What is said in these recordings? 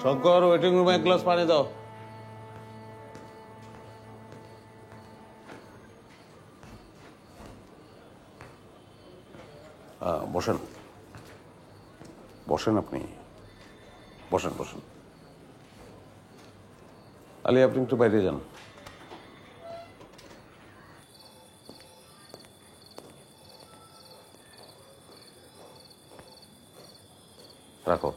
Shankar, waiting রুমে এক glass পানি দাও। বসেন বসেন, আপনি বসেন বসেন। আলী, আপনি একটু বাইরে যান। রাখো,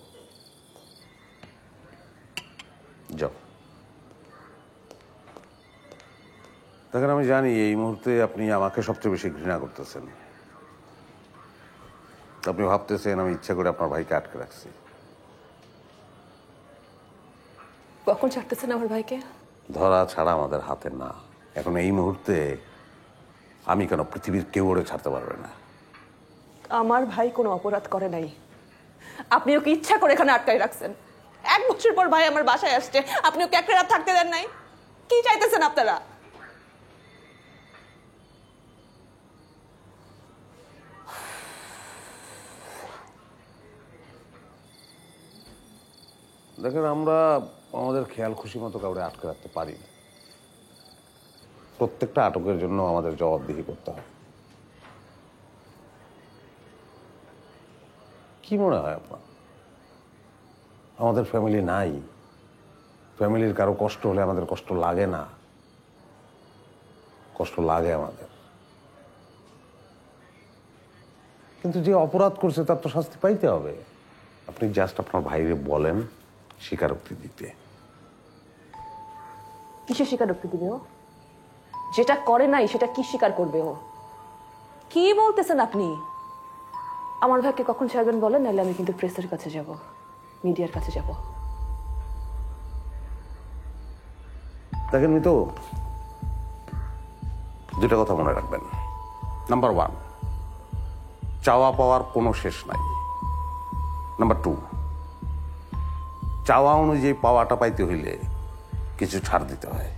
যাও। দেখেন, আমি জানি এই মুহূর্তে আপনি আমাকে সবচেয়ে বেশি ঘৃণা করতেছেন। আপনি ভাবতেছেন আমি ইচ্ছা করে আপনার ভাইকে আটকে রাখছি। কখন ছাড়তেছেন আমার ভাইকে? ধরা ছাড়া আমাদের হাতে না। এখন এই মুহূর্তে আমি কেন, পৃথিবীর কেউ ওরে ছাড়তে পারবে না। আমার ভাই কোনো অপরাধ করে নাই, আপনি ওকে ইচ্ছা করে এখানে আটকাই রাখছেন। 1 বছর পর ভাই আমার বাসায় আসছে, আপনি ওকে একটা রাত থাকতে দেন নাই। কি চাইতেছেন আপনারা? দেখেন, আমরা আমাদের খেয়াল খুশি মতো কাউরে আটকে রাখতে পারি না। প্রত্যেকটা আটকের জন্য আমাদের জবাবদিহি করতে হয়। কি মনে হয় আপনার আমাদের ফ্যামিলি নাই? ফ্যামিলির কারো কষ্ট হলে আমাদের কষ্ট লাগে না? কষ্ট লাগে আমাদের। কিন্তু যে অপরাধ করছে তার তো শাস্তি পাইতে হবে। আপনি জাস্ট আপনার ভাইরে বলেন স্বীকারোক্তি দিতে। কিসে স্বীকারোক্তি দিবে ও? যেটা করে নাই সেটা কি স্বীকার করবে ও? কি বলতেছেন আপনি? আমার ভাইকে কখন ছাড়বেন বলেন, নাহলে আমি কিন্তু প্রেসের কাছে যাব, মিডিয়ার কাছে যাব। দেখেন মিতু, দুটা কথা মনে রাখবেন। নাম্বার 1, চাওয়া পাওয়ার কোনো শেষ নাই। নাম্বার 2, চাওয়া অনুযায়ী পাওয়াটা পাইতে হইলে কিছু ছাড় দিতে হয়।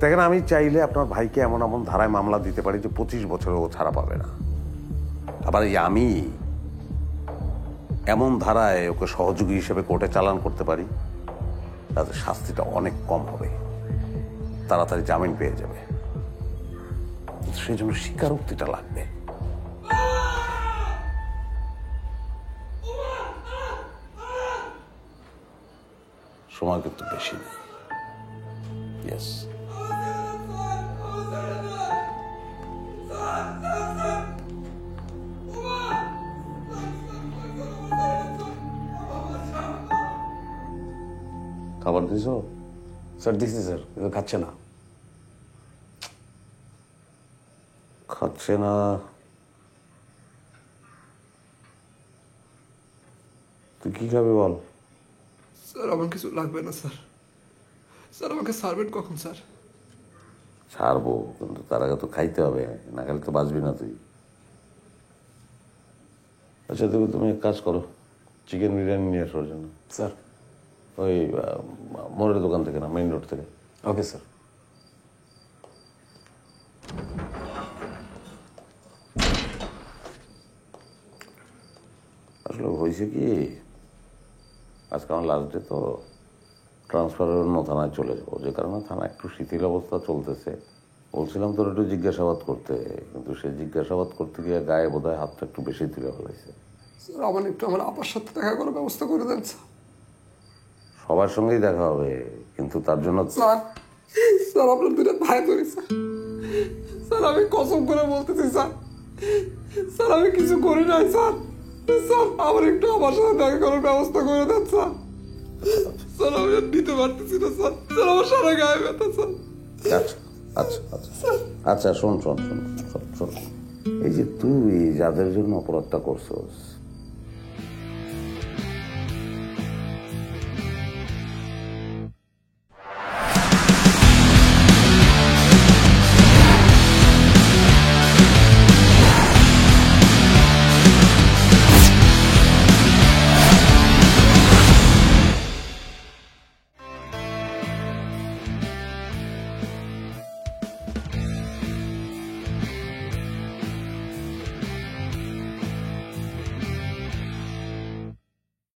দেখেন, আমি চাইলে আপনার ভাইকে এমন এমন ধারায় মামলা দিতে পারি যে 25 বছরেও ছাড়া পাবে না। আবার এই আমি এমন ধারায় ওকে সহযোগী হিসেবে কোর্টে চালান করতে পারি তাতে শাস্তিটা অনেক কম হবে, তাড়াতাড়ি জামিন পেয়ে যাবে। সেই জন্য স্বীকারোক্তিটা লাগবে। সময় কিন্তু বেশি নেই। ইয়েস, খাবার দিছো? স্যার দিচ্ছি স্যার, কিন্তু খাচ্ছে না। খাচ্ছে না? তুই কি খাবি বল? স্যার আমার কিছু লাগবে না স্যার। স্যার আমাকে ছাড়বেন কখন স্যার? ছাড়বো, কিন্তু তার আগে তো খাইতে হবে, না খেলে তো বাঁচবি না তুই। আচ্ছা, তুমি এক কাজ করো, চিকেন বিরিয়ানি নিয়ে আসো ওর জন্য। স্যার ওই মোড়ের দোকান থেকে না, মেইন রোড থেকে। Okay sir. আসলে হয়েছে কি, আজকে আমার লাস্ট ডে, তো ট্রান্সফারের অন্য থানায় চলে যাবো, যে কারণে থানা একটু শিথিল অবস্থা চলতেছে। বলছিলাম তোর একটু জিজ্ঞাসাবাদ করতে, কিন্তু সে জিজ্ঞাসাবাদ করতে গিয়ে গায়ে বোধহয় হাতটা একটু বেশি তুলে ফেলেছে। স্যার আমার একটু আমার আপার সাথে দেখা করার ব্যবস্থা করে দেন স্যার। সবার সঙ্গেই দেখা হবে, কিন্তু তার জন্য স্যার স্যার আপনার দুটো ভাই ধরি স্যার। স্যার আমি কসম করে বলতেছি স্যার, স্যার আমি কিছু করি নাই স্যার। স্যার আমার একটু আমার সাথে দেখা করার ব্যবস্থা করে দেন স্যার। স্যার আমি আর নিতে পারতেছি না স্যার। স্যার আমার সারা গায়ে ব্যথা স্যার। আচ্ছা আচ্ছা আচ্ছা আচ্ছা, শোন শোন শোন শোন শোন, এই যে তুই যাদের জন্য অপরাধটা করছস